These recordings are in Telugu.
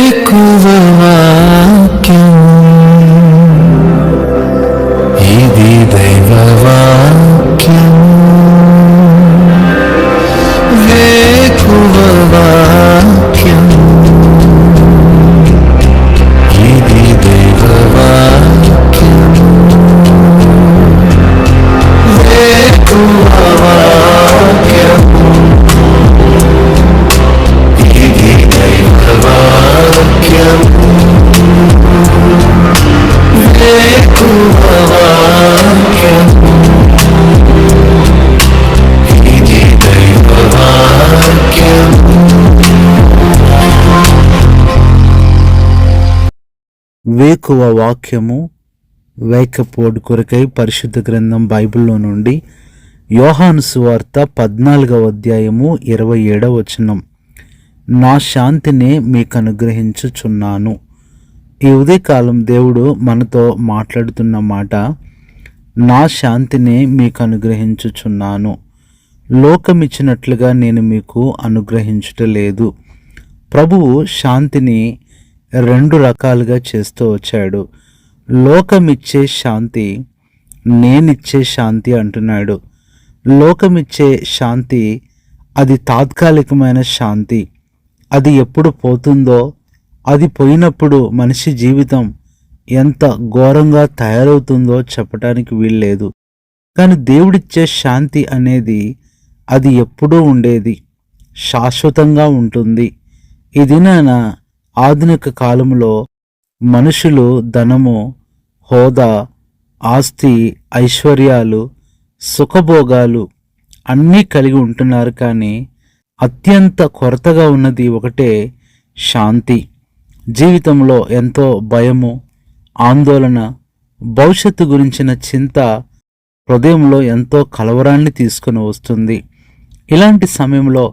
ఇది దైవవాక్యం వేకువవాక్యం ఇది దైవవాక్యం వేకువవాక్యం ఇది దైవవాక్యం వేకువవాక్యం ఇది దైవవాక్యం. వేకువ వాక్యము వేకపోడు కొరకై పరిశుద్ధ గ్రంథం బైబిల్లో నుండి యోహాను సువార్త 14వ అధ్యాయము 27వ వచనం. నా శాంతినే మీకు అనుగ్రహించుచున్నాను. ఈ ఉదయకాలం దేవుడు మనతో మాట్లాడుతున్న మాట, నా శాంతినే మీకు అనుగ్రహించుచున్నాను. లోకమిచ్చినట్లుగా నేను మీకు అనుగ్రహించటలేదు. ప్రభువు శాంతిని 2 రకాలుగా చేస్తూ వచ్చాడు. లోకమిచ్చే శాంతి, నేనిచ్చే శాంతి అంటున్నాడు. లోకమిచ్చే శాంతి అది తాత్కాలికమైన శాంతి. అది ఎప్పుడు పోతుందో, అది పోయినప్పుడు మనిషి జీవితం ఎంత ఘోరంగా తయారవుతుందో చెప్పడానికి వీల్లేదు. కానీ దేవుడిచ్చే శాంతి అనేది అది ఎప్పుడూ ఉండేది, శాశ్వతంగా ఉంటుంది. ఈ దినాన ఆధునిక కాలంలో మనుషులు ధనము, హోదా, ఆస్తి, ఐశ్వర్యాలు, సుఖభోగాలు అన్నీ కలిగి ఉంటున్నారు. కానీ అత్యంత కొరతగా ఉన్నది ఒకటే, శాంతి. జీవితంలో ఎంతో భయము, ఆందోళన, భవిష్యత్తు గురించిన చింత హృదయంలో ఎంతో కలవరాన్ని తీసుకుని వస్తుంది. ఇలాంటి సమయంలో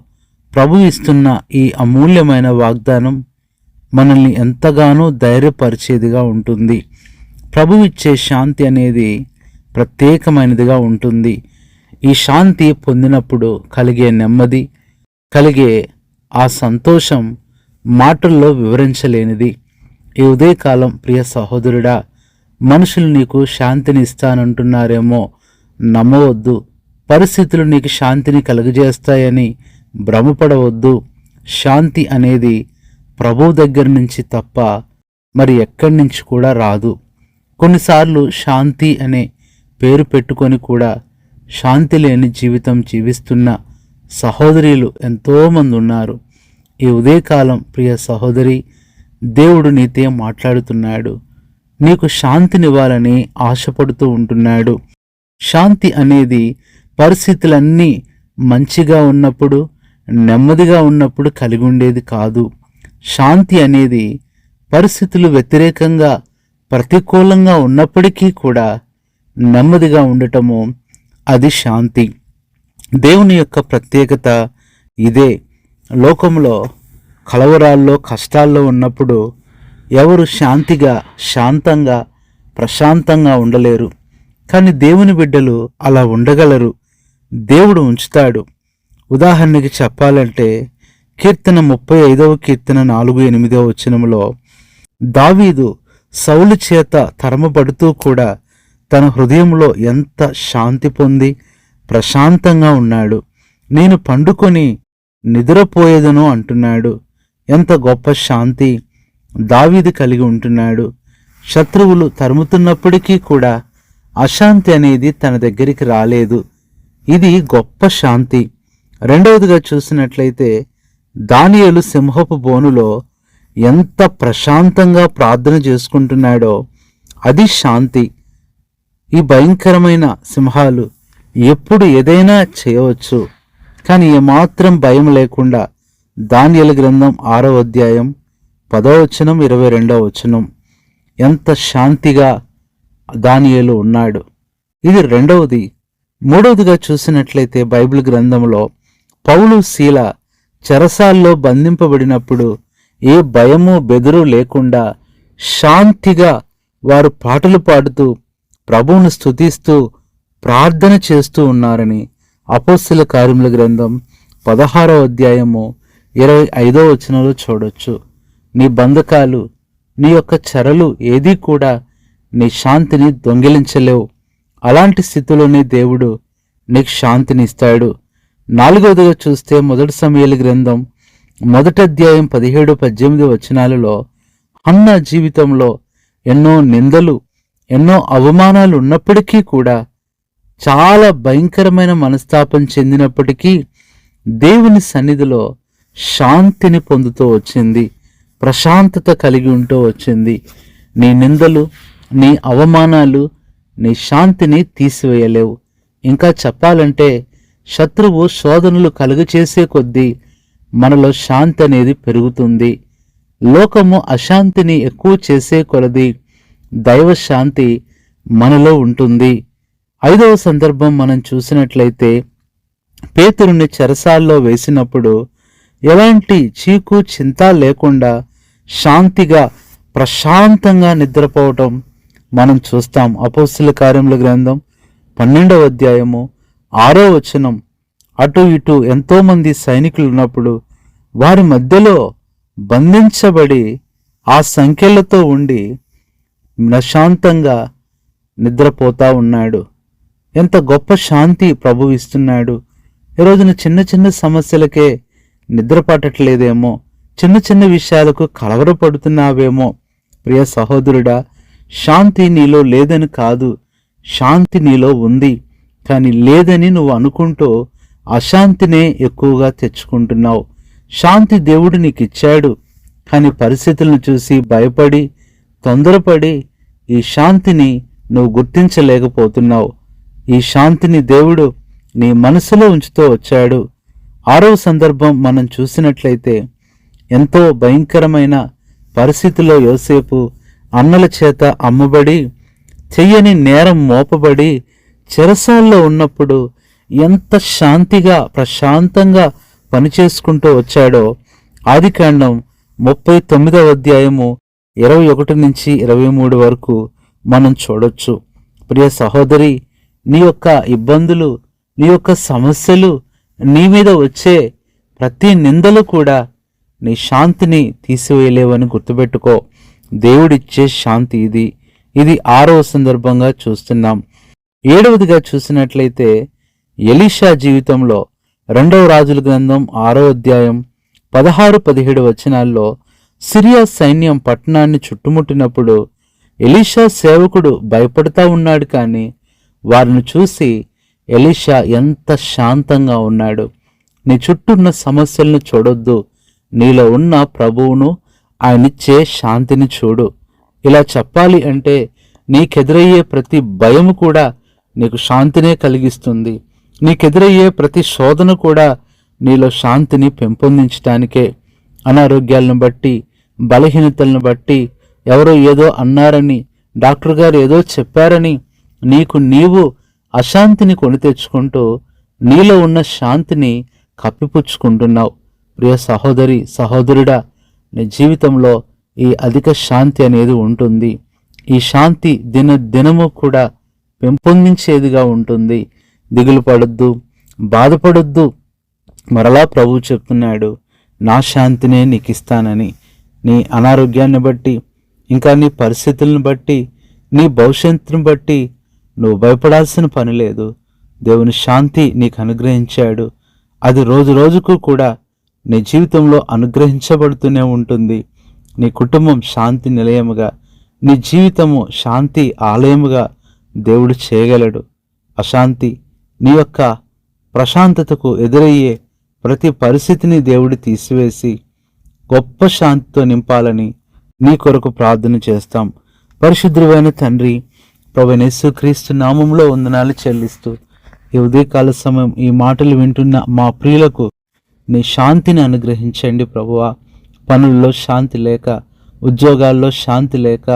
ప్రభు ఇస్తున్న ఈ అమూల్యమైన వాగ్దానం మనల్ని ఎంతగానో ధైర్యపరిచేదిగా ఉంటుంది. ప్రభు ఇచ్చే శాంతి అనేది ప్రత్యేకమైనదిగా ఉంటుంది. ఈ శాంతి పొందినప్పుడు కలిగే నెమ్మది, కలిగే ఆ సంతోషం మాటల్లో వివరించలేనిది. ఈ ఉదయకాలం ప్రియ సహోదరుడా, మనుషులు నీకు శాంతిని ఇస్తానంటున్నారేమో, నమ్మవద్దు. పరిస్థితులు నీకు శాంతిని కలుగజేస్తాయని భ్రమపడవద్దు. శాంతి అనేది ప్రభు దగ్గర నుంచి తప్ప మరి ఎక్కడి నుంచి కూడా రాదు. కొన్నిసార్లు శాంతి అనే పేరు పెట్టుకొని కూడా శాంతి లేని జీవితం జీవిస్తున్న సహోదరులు ఎంతోమంది ఉన్నారు. ఈ ఉదయకాలం ప్రియ సహోదరి, దేవుడు నీతో మాట్లాడుతున్నాడు. నీకు శాంతినివ్వాలని ఆశపడుతూ ఉంటున్నాడు. శాంతి అనేది పరిస్థితులన్నీ మంచిగా ఉన్నప్పుడు, నెమ్మదిగా ఉన్నప్పుడు కలిగి ఉండేది కాదు. శాంతి అనేది పరిస్థితులు వ్యతిరేకంగా, ప్రతికూలంగా ఉన్నప్పటికీ కూడా నెమ్మదిగా ఉండటము, అది శాంతి. దేవుని యొక్క ప్రత్యేకత ఇదే. లోకంలో కలవరాల్లో, కష్టాల్లో ఉన్నప్పుడు ఎవరు శాంతిగా, శాంతంగా, ప్రశాంతంగా ఉండలేరు. కానీ దేవుని బిడ్డలు అలా ఉండగలరు. దేవుడు ఉంచుతాడు. ఉదాహరణకి చెప్పాలంటే కీర్తన 35వ కీర్తన 4-8వ వచనంలో దావీదు సౌలు చేత తరమబడుతూ కూడా తన హృదయంలో ఎంత శాంతి పొంది ప్రశాంతంగా ఉన్నాడు. నేను పండుకొని నిద్రపోయేదను అంటున్నాడు. ఎంత గొప్ప శాంతి దావీదు కలిగి ఉంటున్నాడు. శత్రువులు తరుముతున్నప్పటికీ కూడా అశాంతి అనేది తన దగ్గరికి రాలేదు. ఇది గొప్ప శాంతి. రెండవదిగా చూసినట్లయితే దానియేలు సింహపు బోనులో ఎంత ప్రశాంతంగా ప్రార్థన చేసుకుంటున్నాడో అది శాంతి. ఈ భయంకరమైన సింహాలు ఎప్పుడు ఏదైనా చేయవచ్చు, కానీ ఏమాత్రం భయం లేకుండా దానియేలు గ్రంథం 6వ అధ్యాయం 10వ వచనం 22వ వచనం ఎంత శాంతిగా దానియేలు ఉన్నాడు. ఇది రెండవది. మూడవదిగా చూసినట్లయితే బైబిల్ గ్రంథంలో పౌలు, శీల చెరసాల్లో బంధింపబడినప్పుడు ఏ భయము బెదురు లేకుండా శాంతిగా వారు పాటలు పాడుతూ ప్రభువును స్తుతిస్తూ ప్రార్థన చేస్తూ ఉన్నారని అపోస్తల కార్యముల గ్రంథం 16వ అధ్యాయము 25వ వచనంలో చూడొచ్చు. నీ బంధకాలు, నీ యొక్క చెరలు ఏదీ కూడా నీ శాంతిని దొంగిలించలేవు. అలాంటి స్థితిలోనే దేవుడు నీకు శాంతిని ఇస్తాడు. 4వదిగా చూస్తే 1 సమూయేలు గ్రంథం 1వ అధ్యాయం 17-18 వచనాలలో హన్నా జీవితంలో ఎన్నో నిందలు, ఎన్నో అవమానాలు ఉన్నప్పటికీ కూడా, చాలా భయంకరమైన మనస్తాపం చెందినప్పటికీ దేవుని సన్నిధిలో శాంతిని పొందుతూ వచ్చింది, ప్రశాంతత కలిగి ఉంటూ వచ్చింది. నీ నిందలు, నీ అవమానాలు నీ శాంతిని తీసివేయలేవు. ఇంకా చెప్పాలంటే శత్రువు శోధనలు కలుగచేసే కొద్దీ మనలో శాంతి అనేది పెరుగుతుంది. లోకము అశాంతిని ఎక్కువ చేసే కొలది దైవ శాంతి మనలో ఉంటుంది. 5వ సందర్భం మనం చూసినట్లయితే, పేతురుని చెరసాల్లో వేసినప్పుడు ఎలాంటి చీకు చింత లేకుండా శాంతిగా ప్రశాంతంగా నిద్రపోవటం మనం చూస్తాం. అపోస్తలుల కార్యముల గ్రంథం 12వ అధ్యాయము 6వ వచనం. అటు ఇటు ఎంతోమంది సైనికులు ఉన్నప్పుడు వారి మధ్యలో బంధించబడి ఆ సంఖ్యలతో ఉండి ప్రశాంతంగా నిద్రపోతా ఉన్నాడు. ఎంత గొప్ప శాంతి ప్రభు ఇస్తున్నాడు. ఈరోజున చిన్న చిన్న సమస్యలకే నిద్ర పట్టట్లేదేమో, చిన్న చిన్న విషయాలకు కలవరపడుతున్నావేమో. ప్రియ సహోదరుడా, శాంతి నీలో లేదని కాదు, శాంతి నీలో ఉంది. కానీ లేదని నువ్వు అనుకుంటూ అశాంతినే ఎక్కువగా తెచ్చుకుంటున్నావు. శాంతి దేవుడు నీకు ఇచ్చాడు, కానీ పరిస్థితులను చూసి భయపడి, తొందరపడి ఈ శాంతిని నువ్వు గుర్తించలేకపోతున్నావు. ఈ శాంతిని దేవుడు నీ మనసులో ఉంచుతూ వచ్చాడు. 6వ సందర్భం మనం చూసినట్లయితే, ఎంతో భయంకరమైన పరిస్థితిలో యోసేపు అన్నల చేత అమ్మబడి, చెయ్యని నేరం మోపబడి చెరసాల్లో ఉన్నప్పుడు ఎంత శాంతిగా ప్రశాంతంగా పనిచేసుకుంటూ వచ్చాడో ఆదికాండం 39వ అధ్యాయము 21-23 వరకు మనం చూడొచ్చు. ప్రియ సహోదరి, నీ యొక్క ఇబ్బందులు, నీ యొక్క సమస్యలు, నీ మీద వచ్చే ప్రతి నిందలు కూడా నీ శాంతిని తీసివేయలేవని గుర్తుపెట్టుకో. దేవుడిచ్చే శాంతి ఇది. ఇది 6వ సందర్భంగా చూస్తున్నాం. 7వదిగా చూసినట్లయితే, ఎలీషా జీవితంలో 2వ రాజుల గ్రంథం 6వ అధ్యాయం 16-17 వచనాల్లో సిరియా సైన్యం పట్టణాన్ని చుట్టుముట్టినప్పుడు ఎలీషా సేవకుడు భయపడుతూ ఉన్నాడు. కానీ వారిని చూసి ఎలీషా ఎంత శాంతంగా ఉన్నాడు. నీ చుట్టూన్న సమస్యలను చూడొద్దు, నీలో ఉన్న ప్రభువును, ఆయనిచ్చే శాంతిని చూడు. ఇలా చెప్పాలి అంటే, నీకెదురయ్యే ప్రతి భయము కూడా నీకు శాంతినే కలిగిస్తుంది. నీకెదురయ్యే ప్రతి శోధన కూడా నీలో శాంతిని పెంపొందించటానికే. అనారోగ్యాలను బట్టి, బలహీనతలను బట్టి, ఎవరో ఏదో అన్నారని, డాక్టర్ గారు ఏదో చెప్పారని నీకు నీవు అశాంతిని కొని తెచ్చుకుంటూ నీలో ఉన్న శాంతిని కప్పిపుచ్చుకుంటున్నావు. ప్రియ సహోదరి, సహోదరుడా, నీ జీవితంలో ఈ అధిక శాంతి అనేది ఉంటుంది. ఈ శాంతి దినము కూడా పెంపొందించేదిగా ఉంటుంది. దిగులు పడొద్దు, బాధపడొద్దు. మరలా ప్రభువు చెప్తున్నాడు, నా శాంతినే నీకు ఇస్తానని. నీ అనారోగ్యాన్ని బట్టి, ఇంకా నీ పరిస్థితులను బట్టి, నీ భవిష్యత్తును బట్టి నువ్వు భయపడాల్సిన పని లేదు. దేవుని శాంతి నీకు అనుగ్రహించాడు. అది రోజు రోజుకు కూడా నీ జీవితంలో అనుగ్రహించబడుతూనే ఉంటుంది. నీ కుటుంబం శాంతి నిలయముగా, నీ జీవితము శాంతి ఆలయముగా దేవుడు చేయగలడు. అశాంతి, నీ యొక్క ప్రశాంతతకు ఎదురయ్యే ప్రతి పరిస్థితిని దేవుడు తీసివేసి గొప్ప శాంతితో నింపాలని నీ కొరకు ప్రార్థన చేస్తాం. పరిశుద్ధుడైన తండ్రి, ప్రభువైన యేసుక్రీస్తు నామములో వందనాలు చెల్లిస్తూ ఈ ఉదయకాల సమయం ఈ మాటలు వింటున్న మా ప్రియులకు నీ శాంతిని అనుగ్రహించండి ప్రభువా. పనుల్లో శాంతి లేక, ఉద్యోగాల్లో శాంతి లేక,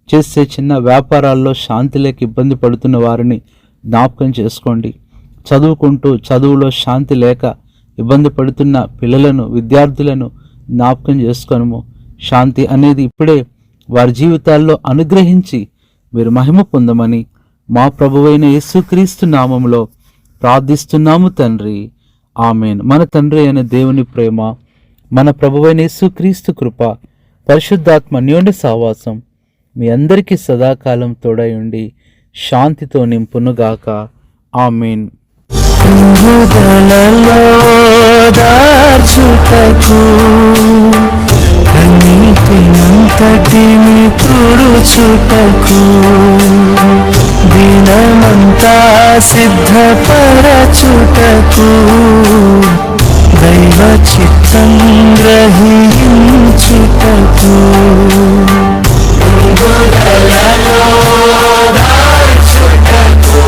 చేసే చిన్న వ్యాపారాల్లో శాంతి లేక ఇబ్బంది పడుతున్న వారిని జ్ఞాపకం చేసుకోండి. చదువుకుంటూ చదువులో శాంతి లేక ఇబ్బంది పడుతున్న పిల్లలను, విద్యార్థులను జ్ఞాపకం చేసుకోనము. శాంతి అనేది ఇప్పుడే వారి జీవితాల్లో అనుగ్రహించి మీరు మహిమ పొందమని మా ప్రభువైన యేసుక్రీస్తు నామములో ప్రార్థిస్తున్నాము తండ్రి. ఆమేన్. మన తండ్రి అయిన దేవుని ప్రేమ, మన ప్రభువైన యేసుక్రీస్తు కృప, పరిశుద్ధాత్మ అన్యోన్య సహవాసం మీ అందరికీ సదాకాలం తోడై ఉండి శాంతితో నింపునుగాక. ఆమేన్. హృదలలో దాచుటకు కన్నీటినంతటిని తుడుచుటకు దినమంతా సిద్ధపరచుటకు దైవ చిత్తం గ్రహించుటకు హృదలలో దాచుటకు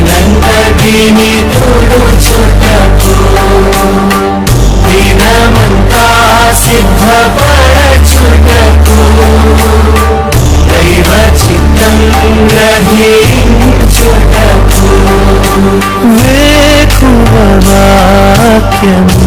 కన్నీటినంతటిని తుడుచుటకు దినమంతా సిద్ధపరచుటకు దైవ చిత్తం గ్రహించుటకు వేకువ వాక్యము